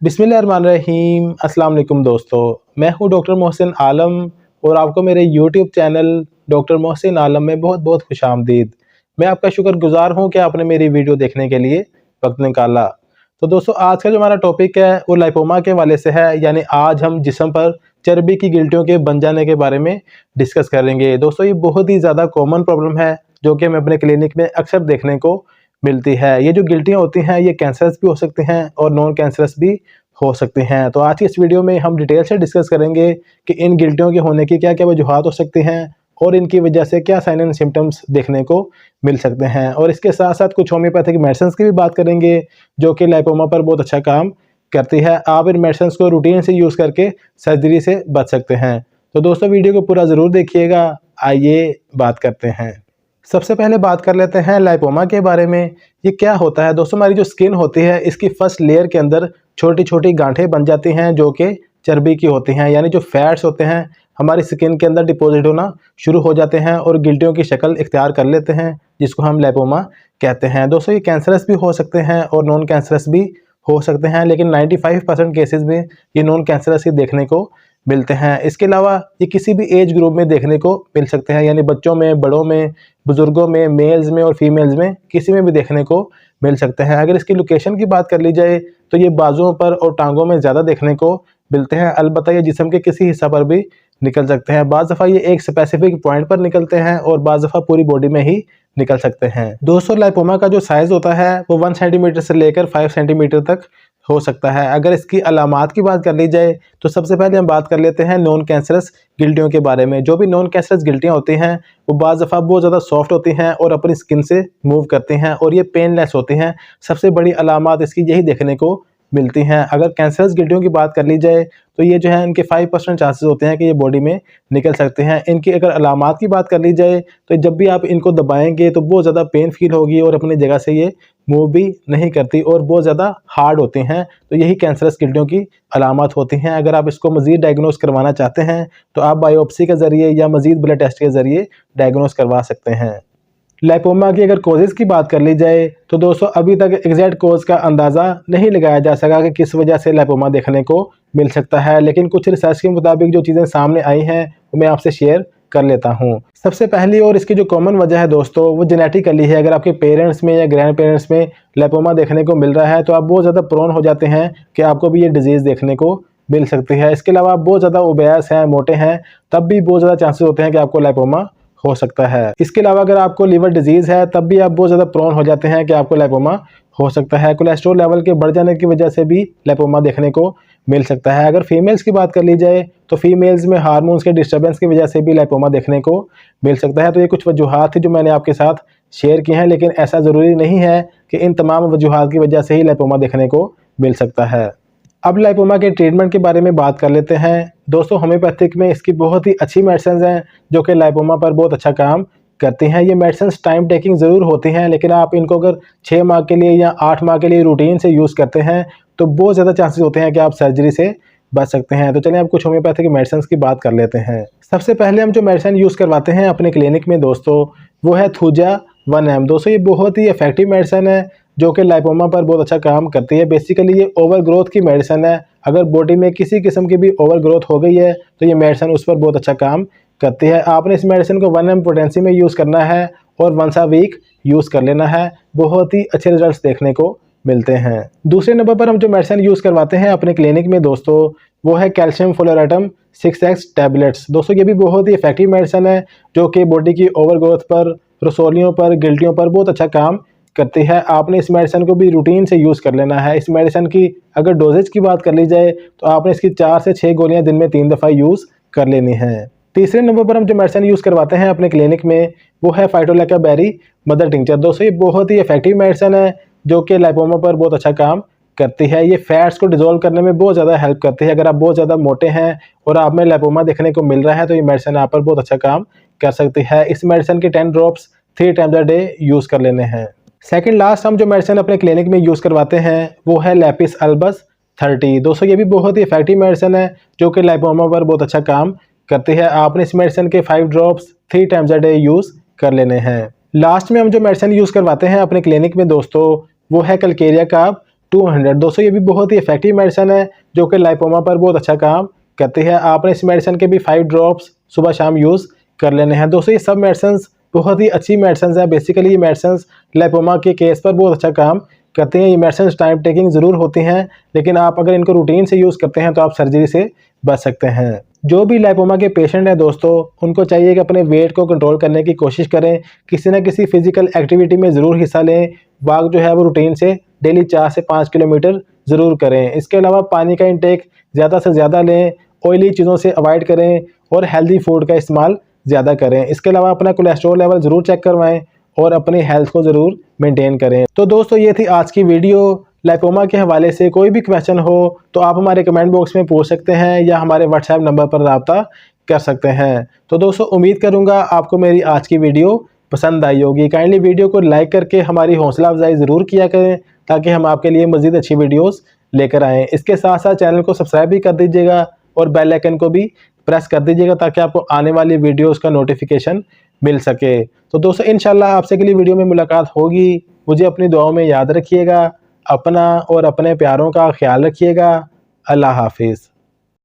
बिस्मिल्लाहिर्रहमानिर्रहीम। अस्सलाम वालेकुम दोस्तों, मैं हूं डॉक्टर मोहसिन आलम और आपको मेरे यूट्यूब चैनल डॉक्टर मोहसिन आलम में बहुत बहुत खुशामदीद। मैं आपका शुक्रगुजार हूं कि आपने मेरी वीडियो देखने के लिए वक्त निकाला। तो दोस्तों, आज का जो हमारा टॉपिक है वो लाइपोमा के वाले से है, यानी आज हम जिस्म पर चर्बी की गिल्टियों के बन जाने के बारे में डिस्कस करेंगे। दोस्तों, ये बहुत ही ज़्यादा कॉमन प्रॉब्लम है जो कि हमें अपने क्लिनिक में अक्सर देखने को मिलती है। ये जो गिल्टियाँ होती हैं ये कैंसरस भी हो सकती हैं और नॉन कैंसरस भी हो सकती हैं। तो आज की इस वीडियो में हम डिटेल से डिस्कस करेंगे कि इन गिल्टियों के होने की क्या क्या वजूहात हो सकती हैं और इनकी वजह से क्या साइन एंड सिम्टम्स देखने को मिल सकते हैं। और इसके साथ साथ कुछ होम्योपैथिक मेडिसिन की भी बात करेंगे जो कि लाइपोमा पर बहुत अच्छा काम करती है। आप इन मेडिसिन को रूटीन से यूज़ करके सर्जरी से बच सकते हैं। तो दोस्तों, वीडियो को पूरा ज़रूर देखिएगा। आइए बात करते हैं। सबसे पहले बात कर लेते हैं लाइपोमा के बारे में। ये क्या होता है दोस्तों? हमारी जो स्किन होती है इसकी फर्स्ट लेयर के अंदर छोटी छोटी गांठें बन जाती हैं जो कि चर्बी की होती हैं, यानी जो फैट्स होते हैं हमारी स्किन के अंदर डिपॉजिट होना शुरू हो जाते हैं और गिल्टियों की शक्ल इख्तियार कर लेते हैं, जिसको हम लाइपोमा कहते हैं। दोस्तों, ये कैंसरस भी हो सकते हैं और नॉन कैंसरस भी हो सकते हैं, लेकिन 95% केसेस में ये नॉन कैंसरस ही देखने को मिलते हैं। इसके अलावा ये किसी भी एज ग्रुप में देखने को मिल सकते हैं, यानी बच्चों में, बड़ों में, बुजुर्गों में, मेल्स में और फीमेल्स में, किसी में भी देखने को मिल सकते हैं। अगर इसकी लोकेशन की बात कर ली जाए तो ये बाजुओं पर और टांगों में ज़्यादा देखने को मिलते हैं। अलबत्ता ये जिस्म के किसी हिस्सा पर भी निकल सकते हैं। बाज़ दफ़ा ये एक स्पेसिफिक पॉइंट पर निकलते हैं और बाज़ दफ़ा पूरी बॉडी में ही निकल सकते हैं। दोस्तों, लाइपोमा का जो साइज़ होता है वो 1 सेंटीमीटर से लेकर 5 सेंटीमीटर तक हो सकता है। अगर इसकी अलामात की बात कर ली जाए तो सबसे पहले हम बात कर लेते हैं नॉन कैंसरस गिल्टियों के बारे में। जो भी नॉन कैंसरस गिल्टियाँ होती हैं वो बाज़ दफ़ा बहुत ज़्यादा सॉफ्ट होती हैं और अपनी स्किन से मूव करती हैं और ये पेनलेस होती हैं। सबसे बड़ी अलामात इसकी यही देखने को मिलती हैं। अगर कैंसरस गिल्टियों की बात कर ली जाए तो ये जो है इनके 5% चांसेस होते हैं कि ये बॉडी में निकल सकते हैं। इनकी अगर अलामात की बात कर ली जाए तो जब भी आप इनको दबाएंगे तो बहुत ज़्यादा पेन फील होगी और अपनी जगह से ये मूव भी नहीं करती और बहुत ज़्यादा हार्ड होती हैं। तो यही कैंसरस गिल्टियों की अलामत होती हैं। अगर आप इसको मज़ीद डायग्नोस करवाना चाहते हैं तो आप बायोप्सी के ज़रिए या मज़ीद ब्लड टेस्ट के ज़रिए डायग्नोस करवा सकते हैं। लाइपोमा की अगर कॉजेज़ की बात कर ली जाए तो दोस्तों, अभी तक एग्जैक्ट कॉज का अंदाज़ा नहीं लगाया जा सका कि किस वजह से लाइपोमा देखने को मिल सकता है, लेकिन कुछ रिसर्च के मुताबिक जो चीज़ें सामने आई हैं वो मैं आपसे शेयर कर लेता हूँ। सबसे पहली और इसकी जो कॉमन वजह है दोस्तों वो जेनेटिकली है। अगर आपके पेरेंट्स में या ग्रैंड पेरेंट्स में लाइपोमा देखने को मिल रहा है तो आप बहुत ज़्यादा प्रोन हो जाते हैं कि आपको भी ये डिजीज़ देखने को मिल सकती है। इसके अलावा आप बहुत ज़्यादा ओबेस हैं, मोटे हैं, तब भी बहुत ज़्यादा चांसेस होते हैं कि आपको लाइपोमा हो सकता है। इसके अलावा अगर आपको लीवर डिजीज़ है तब भी आप बहुत ज़्यादा प्रोन हो जाते हैं कि आपको लाइपोमा हो सकता है। कोलेस्ट्रॉल लेवल के बढ़ जाने की वजह से भी लाइपोमा देखने को मिल सकता है। अगर फीमेल्स की बात कर ली जाए तो फीमेल्स में हार्मोन्स के डिस्टर्बेंस की वजह से भी लाइपोमा देखने को मिल सकता है। तो ये कुछ वजूहात थी जो मैंने आपके साथ शेयर की हैं, लेकिन ऐसा ज़रूरी नहीं है कि इन तमाम वजूहात की वजह से ही लाइपोमा देखने को मिल सकता है। अब लाइपोमा के ट्रीटमेंट के बारे में बात कर लेते हैं। दोस्तों, होम्योपैथिक में इसकी बहुत ही अच्छी मेडिसिन हैं जो कि लाइपोमा पर बहुत अच्छा काम करती हैं। ये मेडिसिन टाइम टेकिंग ज़रूर होती हैं, लेकिन आप इनको अगर 6 माह के लिए या 8 माह के लिए रूटीन से यूज़ करते हैं तो बहुत ज़्यादा चांसेस होते हैं कि आप सर्जरी से बच सकते हैं। तो चलिए अब कुछ होम्योपैथिक मेडिसिन की बात कर लेते हैं। सबसे पहले हम जो मेडिसिन यूज़ करवाते हैं अपने क्लिनिक में दोस्तों वो है थूजा 1M। दोस्तों, ये बहुत ही इफेक्टिव मेडिसिन है जो कि लाइपोमा पर बहुत अच्छा काम करती है। बेसिकली ये ओवर ग्रोथ की मेडिसिन है। अगर बॉडी में किसी किस्म की भी ओवर ग्रोथ हो गई है तो ये मेडिसिन उस पर बहुत अच्छा काम करती है। आपने इस मेडिसिन को 1M पोटेंसी में यूज़ करना है और वंस अ वीक यूज़ कर लेना है। बहुत ही अच्छे रिजल्ट्स देखने को मिलते हैं। दूसरे नंबर पर हम जो मेडिसिन यूज़ करवाते हैं अपने क्लिनिक में दोस्तों वो है कैल्शियम फ्लोराटम 6X टैबलेट्स। दोस्तों, ये भी बहुत ही इफेक्टिव मेडिसिन है जो कि बॉडी की ओवर ग्रोथ पर, रसोलियों पर, गिल्टियों पर बहुत अच्छा काम करती है। आपने इस मेडिसिन को भी रूटीन से यूज़ कर लेना है। इस मेडिसिन की अगर डोजेज की बात कर ली जाए तो आपने इसकी 4 से 6 गोलियां दिन में 3 दफ़ा यूज़ कर लेनी है। तीसरे नंबर पर हम जो मेडिसिन यूज़ करवाते हैं अपने क्लिनिक में वो है फाइटोलैका बेरी मदर टिंचर। दोस्तों, ये बहुत ही इफेक्टिव मेडिसिन है जो कि लाइपोमा पर बहुत अच्छा काम करती है। ये फैट्स को डिजोल्व करने में बहुत ज़्यादा हेल्प करती है। अगर आप बहुत ज़्यादा मोटे हैं और आप में लाइपोमा देखने को मिल रहा है तो ये मेडिसिन आप पर बहुत अच्छा काम कर सकती है। इस मेडिसिन के 10 drops 3 times a day use कर लेने हैं। सेकंड लास्ट हम जो मेडिसिन अपने क्लिनिक में यूज़ करवाते हैं वो है लैपिस अल्बस 30। दोस्तों, ये भी बहुत ही इफेक्टिव मेडिसिन है जो कि लाइपोमा पर बहुत अच्छा काम करती है। आपने इस मेडिसिन के 5 drops 3 times a day use कर लेने हैं। लास्ट में हम जो मेडिसिन यूज़ करवाते हैं अपने क्लिनिक में दोस्तों वो है कलकेरिया काब 200। दोस्तों ये भी बहुत ही इफेक्टिव मेडिसिन है जो कि लाइपोमा पर बहुत अच्छा काम करती है। आपने इस मेडिसिन के भी 5 ड्रॉप्स सुबह शाम यूज़ कर लेने हैं। दोस्तों ये सब मेडिसिन बहुत ही अच्छी मेडिसिन है। बेसिकली ये मेडिसिन लाइपोमा के केस पर बहुत अच्छा काम करते हैं। ये मेडिसिन टाइम टेकिंग ज़रूर होती हैं, लेकिन आप अगर इनको रूटीन से यूज़ करते हैं तो आप सर्जरी से बच सकते हैं। जो भी लाइपोमा के पेशेंट हैं दोस्तों, उनको चाहिए कि अपने वेट को कंट्रोल करने की कोशिश करें। किसी न किसी फिजिकल एक्टिविटी में ज़रूर हिस्सा लें। वॉक जो है वो रूटीन से डेली 4 से 5 किलोमीटर ज़रूर करें। इसके अलावा पानी का इंटेक ज़्यादा से ज़्यादा लें, ऑयली चीज़ों से अवॉइड करें और हेल्दी फूड का इस्तेमाल ज़्यादा करें। इसके अलावा अपना कोलेस्ट्रॉल लेवल ज़रूर चेक करवाएं और अपनी हेल्थ को ज़रूर मेंटेन करें। तो दोस्तों ये थी आज की वीडियो। लाइपोमा के हवाले से कोई भी क्वेश्चन हो तो आप हमारे कमेंट बॉक्स में पूछ सकते हैं या हमारे व्हाट्सएप नंबर पर रब्ता कर सकते हैं। तो दोस्तों उम्मीद करूंगा आपको मेरी आज की वीडियो पसंद आई होगी। काइंडली वीडियो को लाइक करके हमारी हौसला अफजाई ज़रूर किया करें ताकि हम आपके लिए मज़ीद अच्छी वीडियोस लेकर आएँ। इसके साथ साथ चैनल को सब्सक्राइब भी कर दीजिएगा और बेल आइकन को भी प्रेस कर दीजिएगा ताकि आपको आने वाली वीडियोस का नोटिफिकेशन मिल सके। तो दोस्तों इंशाल्लाह आपसे अगली वीडियो में मुलाकात होगी। मुझे अपनी दुआओं में याद रखिएगा। अपना और अपने प्यारों का ख्याल रखिएगा। अल्लाह हाफिज़।